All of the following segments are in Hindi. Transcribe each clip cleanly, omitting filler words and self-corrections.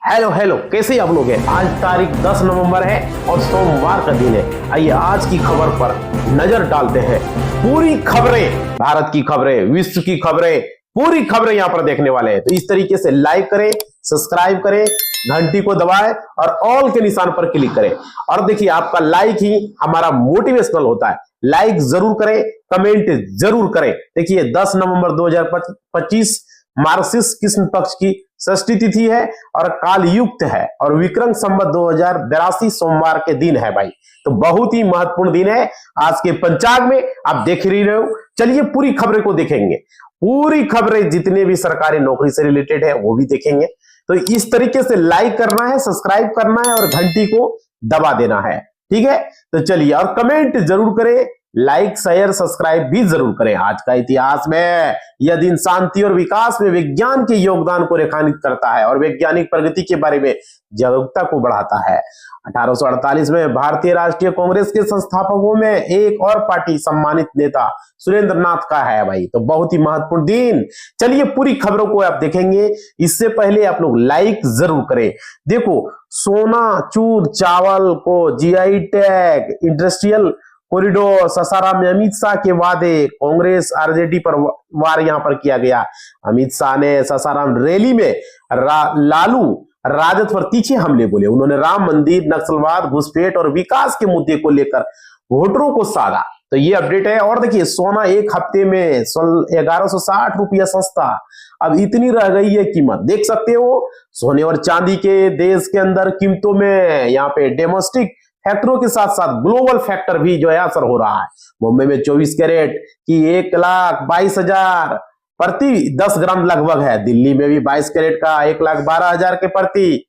हेलो हेलो, कैसे आप लोग हैं। आज तारीख 10 नवंबर है और सोमवार का दिन है। आइए आज की खबर पर नजर डालते हैं। पूरी खबरें, भारत की खबरें, विश्व की खबरें, पूरी खबरें यहाँ पर देखने वाले हैं। तो इस तरीके से लाइक करें, सब्सक्राइब करें, घंटी को दबाएं और ऑल के निशान पर क्लिक करें। और देखिए, आपका लाइक ही हमारा मोटिवेशनल होता है। लाइक जरूर करें, कमेंट जरूर करें। देखिए 10 नवंबर 2025 मार्गशीर्ष कृष्ण पक्ष की षष्ठी तिथि है और काल युक्त है और विक्रम संवत 2082 सोमवार के दिन है भाई। तो बहुत ही महत्वपूर्ण दिन है आज के पंचांग में, आप देख ही रहे हो। चलिए पूरी खबरें को देखेंगे। पूरी खबरें जितने भी सरकारी नौकरी से रिलेटेड है वो भी देखेंगे। तो इस तरीके से लाइक करना है, सब्सक्राइब करना है और घंटी को दबा देना है, ठीक है। तो चलिए, और कमेंट जरूर करें, लाइक शेयर सब्सक्राइब भी जरूर करें। आज का इतिहास में यह दिन शांति और विकास में विज्ञान के योगदान को रेखांकित करता है और वैज्ञानिक प्रगति के बारे में जागरूकता को बढ़ाता है। 1848 में भारतीय राष्ट्रीय कांग्रेस के संस्थापकों में एक और पार्टी सम्मानित नेता सुरेंद्र नाथ का है भाई। तो बहुत ही महत्वपूर्ण दिन। चलिए पूरी खबरों को आप देखेंगे। इससे पहले आप लोग लाइक जरूर करें। देखो, सोना, चूर, चावल को GI tag, industrial corridor, Sasaram में अमित शाह के वादे, कांग्रेस आरजेडी पर वार यहां पर किया गया। अमित शाह ने सासाराम रैली में लालू राजद पर तीखे हमले बोले। उन्होंने राम मंदिर, नक्सलवाद, घुसपैठ और विकास के मुद्दे को लेकर वोटरों को साधा। तो ये अपडेट है। और देखिए, सोना एक हफ्ते में 1160 रुपया सस्ता, अब इतनी रह गई है कीमत, देख सकते हो। सोने और चांदी के देश के अंदर कीमतों में यहाँ पे डोमेस्टिक फैक्टरों के साथ साथ ग्लोबल फैक्टर भी जो है असर हो रहा है। मुंबई में 24 कैरेट की 1,22,000 प्रति 10 ग्राम लगभग है। दिल्ली में भी 22 कैरेट का 1,12,000 के प्रति।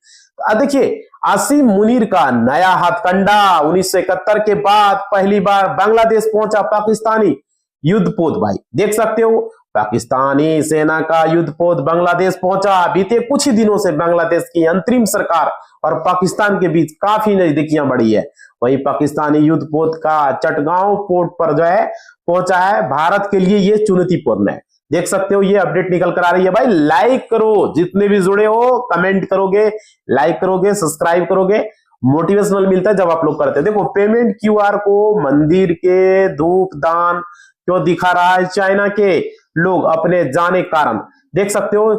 देखिए, आसिम मुनीर का नया हथकंडा, 1971 के बाद पहली बार बांग्लादेश पहुंचा पाकिस्तानी युद्धपोत भाई, देख सकते हो। पाकिस्तानी सेना का युद्धपोत बांग्लादेश पहुंचा। बीते कुछ ही दिनों से बांग्लादेश की अंतरिम सरकार और पाकिस्तान के बीच काफी नजदीकियां बढ़ी है। वहीं पाकिस्तानी युद्धपोत का चटगांव पोर्ट पर जो है पहुंचा है। भारत के लिए ये चुनौतीपूर्ण है, देख सकते हो। ये अपडेट निकल कर आ रही है भाई। लाइक करो, जितने भी जुड़े हो, कमेंट करोगे, लाइक करोगे, सब्सक्राइब करोगे, मोटिवेशनल मिलता है जब आप लोग करते हैं। देखो, पेमेंट क्यूआर को मंदिर के धूप दान क्यों दिखा रहा है चाइना के लोग अपने जाने कारण, देख सकते हो।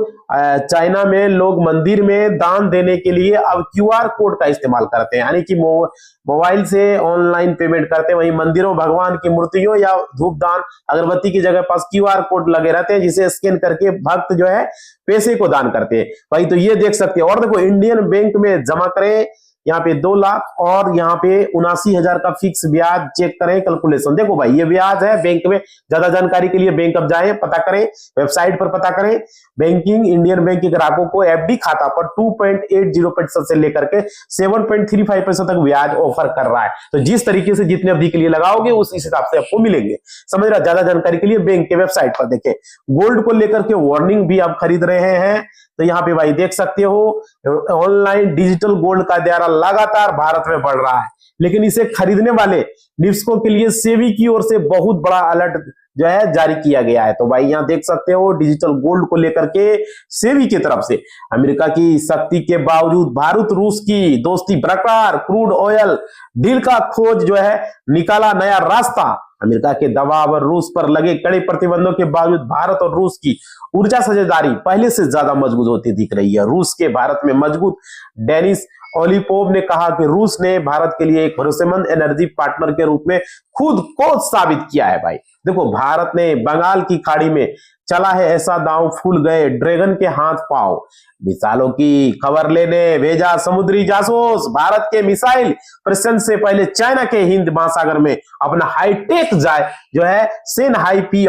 चाइना में लोग मंदिर में दान देने के लिए अब क्यूआर कोड का इस्तेमाल करते हैं, यानी कि मोबाइल से ऑनलाइन पेमेंट करते हैं। वहीं मंदिरों, भगवान की मूर्तियों या धूप दान अगरबत्ती की जगह पास क्यूआर कोड लगे रहते हैं, जिसे स्कैन करके भक्त जो है पैसे को दान करते हैं भाई। तो ये देख सकते हैं। और देखो, इंडियन बैंक में जमा करें यहाँ पे 2 लाख और यहाँ पे 79,000 का फिक्स ब्याज चेक करें, कैलकुलेशन देखो भाई, ये ब्याज है बैंक में। ज्यादा जानकारी के लिए बैंक अब जाएं, पता करें, वेबसाइट पर पता करें। बैंकिंग इंडियन बैंक के ग्राहकों को एफडी खाता पर 2.80% से लेकर के 7.35% तक ब्याज ऑफर कर रहा है। तो जिस तरीके से जितने अवधि के लिए लगाओगे उस हिसाब से आपको मिलेंगे, समझ रहा। ज्यादा जानकारी के लिए बैंक के वेबसाइट पर देखें। गोल्ड को लेकर के वार्निंग भी आप खरीद रहे हैं तो यहाँ पे भाई देख सकते हो, ऑनलाइन डिजिटल गोल्ड का दायरा लगातार भारत में बढ़ रहा है, लेकिन इसे खरीदने वाले निवेशकों के लिए सेबी की ओर से बहुत बड़ा अलर्ट जो है जारी किया गया है। तो भाई यहाँ देख सकते हो, डिजिटल गोल्ड को लेकर के सेबी की तरफ से अमेरिका की सख्ती के बावजूद भारत रूस की दोस्ती बरकरार, क्रूड ऑयल डील का खोज जो है निकाला नया रास्ता। अमेरिका के दबाव और रूस पर लगे कड़े प्रतिबंधों के बावजूद भारत और रूस की ऊर्जा साझेदारी पहले से ज्यादा मजबूत होती दिख रही है। रूस के भारत में मजबूत, डेनिस ओलिपोव ने कहा कि रूस ने भारत के लिए एक भरोसेमंद एनर्जी पार्टनर के रूप में खुद को साबित किया है भाई। देखो, भारत ने बंगाल की खाड़ी में चला है ऐसा दांव, फूल गए ड्रैगन के हाथ पांव। मिसाइलों की खबर लेने भेजा समुद्री जासूस। भारत के मिसाइल परीक्षण से पहले चाइना के हिंद महासागर में अपना हाईटेक जो है सेन हाई पी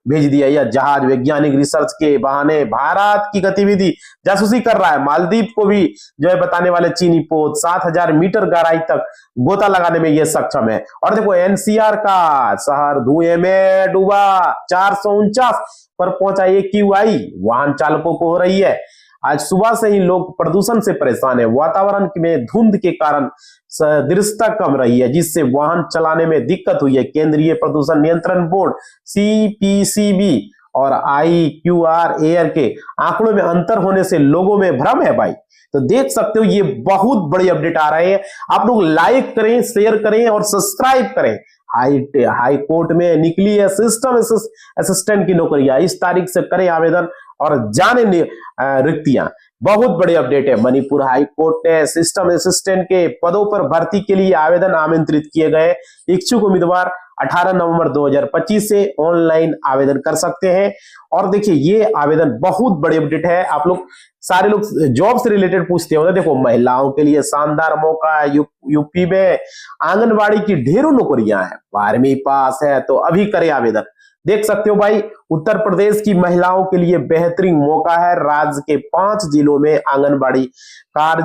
भेज दिया। यह जहाज वैज्ञानिक रिसर्च के बहाने भारत की गतिविधि जासूसी कर रहा है। मालदीव को भी जो है बताने वाले चीनी पोत 7,000 मीटर गहराई तक गोता लगाने में यह सक्षम है। और देखो, एनसीआर का शहर धुएं में डूबा, 449 पर पहुंचा एक्यूआई वाहन चालकों को हो रही है। आज सुबह से ही लोग प्रदूषण से परेशान है। वातावरण में धुंध के कारण दृश्यता कम रही है, जिससे वाहन चलाने में दिक्कत हुई है। केंद्रीय प्रदूषण नियंत्रण बोर्ड सीपीसीबी और IQR एयर के आंकड़ों में अंतर होने से लोगों में भ्रम है भाई। तो देख सकते हो ये बहुत बड़ी अपडेट आ रहे हैं। आप लोग लाइक करें, शेयर करें और सब्सक्राइब करें। हाई कोर्ट में निकली है सिस्टम असिस्टेंट की नौकरियां, इस तारीख से करें आवेदन और जाने रिक्तियां। बहुत बड़ी अपडेट है। मणिपुर हाई कोर्ट ने सिस्टम असिस्टेंट के पदों पर भर्ती के लिए आवेदन आमंत्रित किए गए। इच्छुक उम्मीदवार 18 नवंबर 2025 से ऑनलाइन आवेदन कर सकते हैं। और देखिए ये आवेदन बहुत बड़ी अपडेट है। आप लोग सारे लोग जॉब से रिलेटेड पूछते होंगे। देखो महिलाओं के लिए शानदार मौका। यूपी में आंगनबाड़ी की ढेरों नौकरियां हैं। 12वीं पास है तो अभी करें आवेदन। देख सकते हो भाई उत्तर प्रदेश की महिलाओं के लिए बेहतरीन मौका है। राज्य के 5 जिलों में आंगनबाड़ी कार्य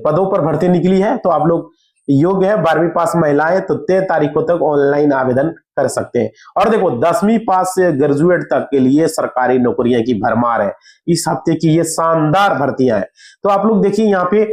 पदों पर भर्ती निकली है। तो आप लोग योग्य है 12वीं पास महिलाएं तो 13 तारीखों तक ऑनलाइन आवेदन कर सकते हैं। और देखो 10वीं पास से ग्रेजुएट तक के लिए सरकारी नौकरियां की भरमार है। इस हफ्ते की ये शानदार भर्तियां हैं। तो आप लोग देखिए यहाँ पे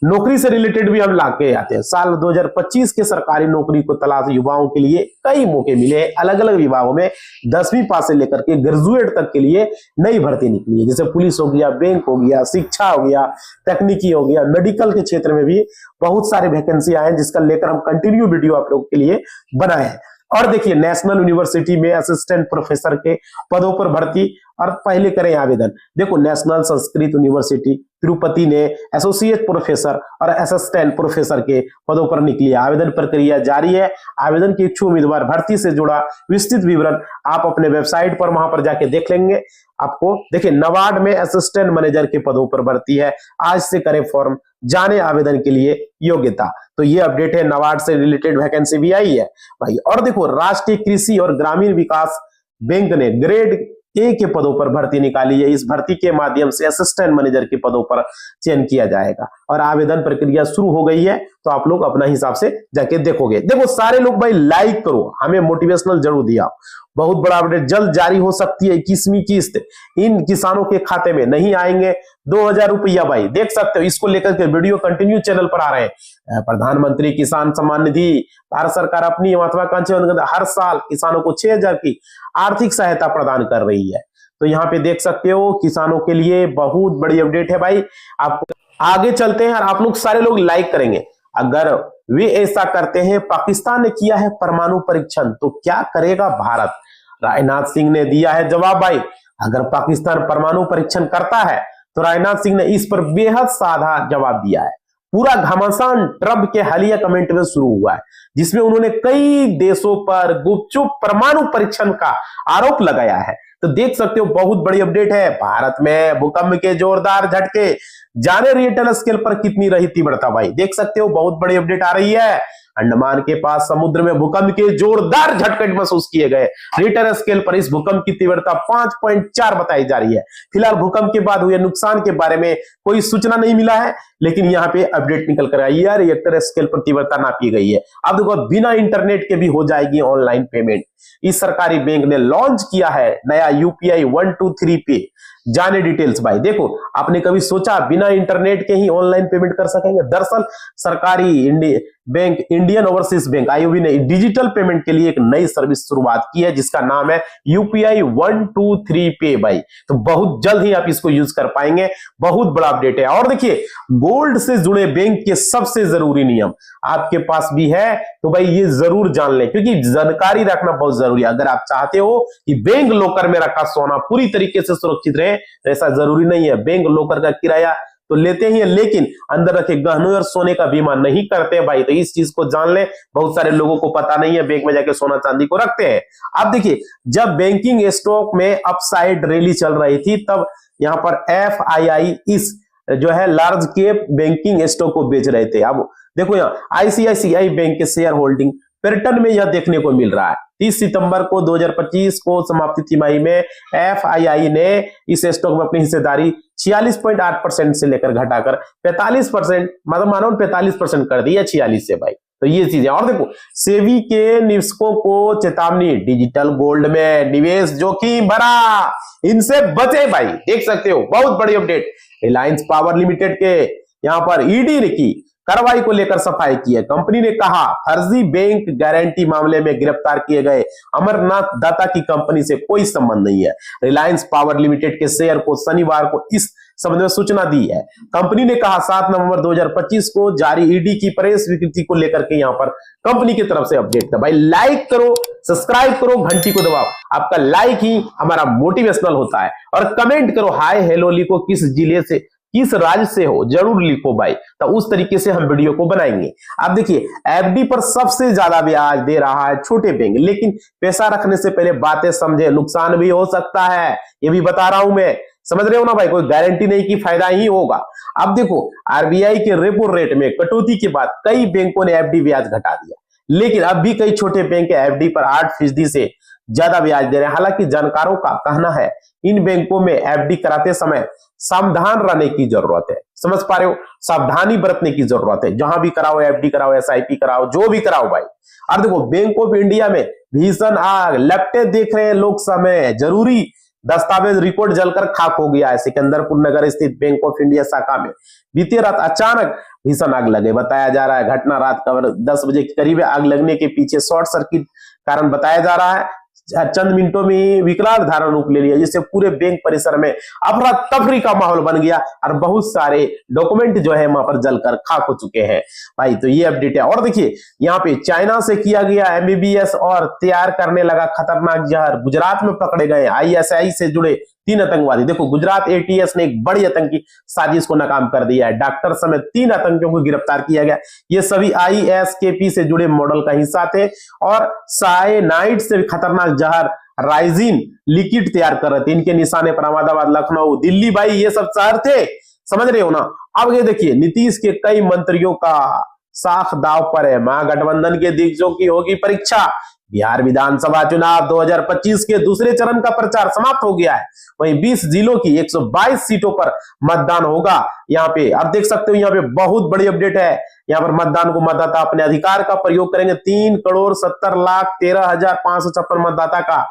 नौकरी से रिलेटेड भी हम लाके आते हैं। साल 2025 के सरकारी नौकरी को तलाश युवाओं के लिए कई मौके मिले। अलग अलग विभागों में 10वीं पास से लेकर के ग्रेजुएट तक के लिए नई भर्ती निकली है। जैसे पुलिस हो गया, बैंक हो गया, शिक्षा हो गया, तकनीकी हो गया, मेडिकल के क्षेत्र में भी बहुत सारी वैकेंसी आए हैं, जिसका लेकर हम कंटिन्यू वीडियो आप लोगों के लिए बनाए हैं। और देखिए नेशनल यूनिवर्सिटी में असिस्टेंट प्रोफेसर के पदों पर भर्ती और पहले करें आवेदन। देखो नेशनल संस्कृत यूनिवर्सिटी तिरुपति ने एसोसिएट प्रोफेसर और असिस्टेंट प्रोफेसर के पदों पर निकली। आवेदन प्रक्रिया जारी है। आवेदन के इच्छुक उम्मीदवार भर्ती से जुड़ा विस्तृत विवरण आप अपने वेबसाइट पर वहां पर जाके देख लेंगे। आपको देखिए नवाड में असिस्टेंट मैनेजर के पदों पर भर्ती है। आज से करें फॉर्म, जाने आवेदन के लिए योग्यता। तो ये अपडेट है, नवाड से रिलेटेड वैकेंसी भी आई है भाई। और देखो राष्ट्रीय कृषि और ग्रामीण विकास बैंक ने ग्रेड ए के पदों पर भर्ती निकाली है। इस भर्ती के माध्यम से असिस्टेंट मैनेजर के पदों पर चयन किया जाएगा और आवेदन प्रक्रिया शुरू हो गई है। तो आप लोग अपना हिसाब से जाके देखोगे। देखो सारे लोग भाई लाइक करो, हमें मोटिवेशनल जरूर दिया। बहुत बड़ा अपडेट जल्द जारी हो सकती है। 21वीं किस्त इन किसानों के खाते में नहीं आएंगे 2000 रुपया भाई। देख सकते हो इसको लेकर के वीडियो कंटिन्यू चैनल पर आ रहे हैं। प्रधानमंत्री किसान सम्मान निधि, भारत सरकार अपनी महत्वाकांक्षी हर साल किसानों को 6000 की आर्थिक सहायता प्रदान कर रही है। तो यहाँ पे देख सकते हो किसानों के लिए बहुत बड़ी अपडेट है भाई। आपको आगे चलते हैं और आप लोग सारे लोग लाइक करेंगे। अगर वे ऐसा करते हैं, पाकिस्तान ने किया है परमाणु परीक्षण, तो क्या करेगा भारत? राजनाथ सिंह ने दिया है जवाब भाई। अगर पाकिस्तान परमाणु परीक्षण करता है तो राजनाथ सिंह ने इस पर बेहद साधा जवाब दिया है। पूरा घमासान ट्रम्प के हालिया कमेंट में शुरू हुआ है, जिसमें उन्होंने कई देशों पर गुपचुप परमाणु परीक्षण का आरोप लगाया है। तो देख सकते हो बहुत बड़ी अपडेट है। भारत में भूकंप के जोरदार झटके, जाने रिएक्टर स्केल पर कितनी रही तीव्रता भाई। देख सकते हो बहुत बड़ी अपडेट आ रही है। अंडमान के पास समुद्र में भूकंप के जोरदार झटके महसूस किए गए। रिक्टर स्केल पर इस भूकंप की तीव्रता 5.4 बताई जा रही है। फिलहाल भूकंप के बाद हुए नुकसान के बारे में कोई सूचना नहीं मिला है, लेकिन यहाँ पे अपडेट निकल कर आई है। रिक्टर स्केल पर तीव्रता नापी गई है। अब देखो बिना इंटरनेट के भी हो जाएगी ऑनलाइन पेमेंट। इस सरकारी बैंक ने लॉन्च किया है नया UPI 123 पे। जाने डिटेल्स भाई। देखो आपने कभी सोचा बिना इंटरनेट के ही ऑनलाइन पेमेंट कर सकेंगे? दरअसल सरकारी bank Indian overseas bank IOB ने डिजिटल पेमेंट के लिए एक नई सर्विस शुरुआत की है, जिसका नाम है UPI 123 पे भाई। तो बहुत जल्द ही आप इसको यूज कर पाएंगे। बहुत बड़ा अपडेट है। और देखिए गोल्ड से जुड़े बैंक के सबसे जरूरी नियम आपके पास भी है, तो भाई ये जरूर जान लें, क्योंकि जानकारी रखना बहुत जरूरी है। अगर आप चाहते हो कि बैंक लॉकर में रखा सोना पूरी तरीके से सुरक्षित रहे, तो ऐसा जरूरी नहीं है। बैंक लॉकर का किराया तो लेते ही है, लेकिन अंदर रखे गहनों और सोने का बीमा नहीं करते भाई। तो इस चीज को जान ले, बहुत सारे लोगों को पता नहीं है, बैंक में जाके सोना चांदी को रखते हैं। अब देखिए जब बैंकिंग स्टॉक में अपसाइड रैली चल रही थी, तब यहां पर FII इस जो है लार्ज कैप बैंकिंग स्टॉक को बेच रहे थे। अब देखो यहाँ ICICI बैंक के शेयर होल्डिंग पैटर्न में यह देखने को मिल रहा है। 30 सितंबर को 2025 को समाप्ति तिमाही में FII ने इस स्टॉक में अपनी हिस्सेदारी 46.8% से लेकर घटाकर 45%, मतलब मानो 45% कर दी है 46 से भाई। तो ये चीजें। और देखो सेबी के निवेशकों को चेतावनी, डिजिटल गोल्ड में निवेश जोखिम भरा, इनसे बचे भाई। देख सकते हो बहुत बड़ी अपडेट। रिलायंस पावर लिमिटेड के यहाँ पर ED ने की कार्रवाई को लेकर सफाई की है। कंपनी ने कहा फर्जी बैंक गारंटी मामले में गिरफ्तार किए गए अमरनाथ दाता की कंपनी से कोई संबंध नहीं है। रिलायंस पावर लिमिटेड के शेयर को शनिवार को इस संबंध में सूचना दी है। कंपनी ने कहा 7 नवंबर 2025 को जारी ईडी की प्रेस विज्ञप्ति को लेकर के यहां पर कंपनी की तरफ से अपडेट था। भाई लाइक करो, सब्सक्राइब करो, घंटी को दबाओ। आपका लाइक ही हमारा मोटिवेशनल होता है। और कमेंट करो हाय हेलो लिखो, किस जिले से किस राज्य से हो जरूर लिखो भाई, तो उस तरीके से हम वीडियो को बनाएंगे। आप देखिए एफडी पर सबसे ज्यादा ब्याज दे रहा है छोटे बैंक, लेकिन पैसा रखने से पहले बातें समझे, नुकसान भी हो सकता है, ये भी बता रहा हूं मैं। समझ रहे हो ना भाई, कोई गारंटी नहीं कि फायदा ही होगा। अब देखो आरबीआई के रेपो रेट में कटौती के बाद कई बैंकों ने एफडी ब्याज घटा दिया, लेकिन अब भी कई छोटे बैंक एफडी पर 8% से ज्यादा ब्याज दे रहे हैं। हालांकि जानकारों का कहना है इन बैंकों में एफडी कराते समय सावधान रहने की जरूरत है। समझ पा रहे हो, सावधानी बरतने की जरूरत है। जहां भी कराओ, एफडी कराओ, एसआईपी कराओ, जो भी कराओ भाई। और देखो बैंक ऑफ इंडिया में भीषण आग लपटे देख रहे हैं लोग समय, जरूरी दस्तावेज रिकॉर्ड जलकर खाक हो गया है। सिकंदरपुर नगर स्थित बैंक ऑफ इंडिया शाखा में बीती रात अचानक भीषण आग लगे। बताया जा रहा है घटना रात करीब 10 बजे के करीब आग लगने के पीछे शॉर्ट सर्किट कारण बताया जा रहा है। चंद मिनटों में ही विकराल धारण रूप ले लिया, जिससे पूरे बैंक परिसर में अफरा तफरी का माहौल बन गया और बहुत सारे डॉक्यूमेंट जो है वहां पर जलकर खाक हो चुके हैं भाई। तो ये अपडेट है। और देखिए यहाँ पे चाइना से किया गया एमबीबीएस और तैयार करने लगा खतरनाक जहर। गुजरात में पकड़े गए आईएसआई से जुड़े 3 आतंकवादी। देखो गुजरात एटीएस ने एक बड़ी आतंकी साजिश को नाकाम कर दिया है। डॉक्टर समेत 3 आतंकियों को गिरफ्तार किया गया। ये सभी आईएसकेपी से जुड़े मॉडल का हिस्सा थे और साइनाइड से खतरनाक जहर राइजिन लिक्विड तैयार कर रहे थे। इनके निशाने पर अहमदाबाद, लखनऊ, दिल्ली भाई ये सब शहर थे। समझ रहे हो ना। अब ये देखिए नीतीश के कई मंत्रियों का साख दाव पर है। महागठबंधन के दिग्गजों की होगी परीक्षा। बिहार विधानसभा चुनाव 2025 के दूसरे चरण का प्रचार समाप्त हो गया है। वहीं 20 जिलों की 122 सीटों पर मतदान होगा। यहाँ पे आप देख सकते हो, यहाँ पे बहुत बड़ी अपडेट है। यहाँ पर मतदान को मतदाता अपने अधिकार का प्रयोग करेंगे। 3,70,13,556 मतदाता का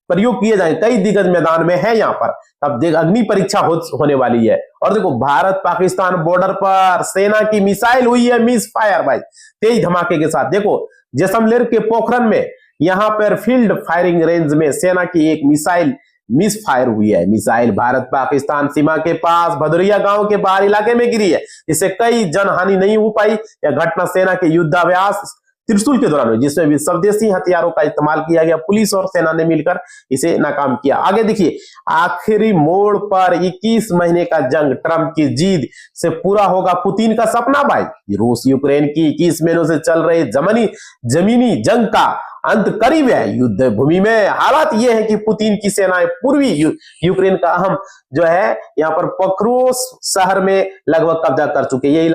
प्रयोग किए जाएंगे। कई दिग्गज मैदान में है यहाँ पर। तब देख अग्नि परीक्षा होने वाली है। और देखो भारत पाकिस्तान बॉर्डर पर सेना की मिसाइल हुई है मिस फायर भाई, तेज धमाके के साथ। देखो जैसलमेर के पोखरण में यहां पर फील्ड फायरिंग रेंज में सेना की एक मिसाइल मिस फायर हुई है। मिसाइल भारत पाकिस्तान सीमा के पास भदौरिया गांव के बाहर इलाके में गिरी है। इससे कई जनहानि नहीं हो पाई। यह घटना सेना के युद्धाभ्यास त्रिशूल के दौरान हुई, जिसमें भी स्वदेशी हथियारों का इस्तेमाल किया गया। पुलिस और सेना ने मिलकर इसे नाकाम किया। आगे देखिए आखिरी मोड़ पर 21 महीने का जंग, ट्रंप की जीत से पूरा होगा पुतिन का सपना भाई। रूस यूक्रेन की 21 महीनों से चल रहे जमीनी जंग का अंत करीब है। युद्ध भूमि में हालात यह है कि पुतिन की सेनाएं पूर्वी यूक्रेन का अहम जो है यहाँ पर पक्रोस शहर में लगभग कब्जा कर चुके हैं।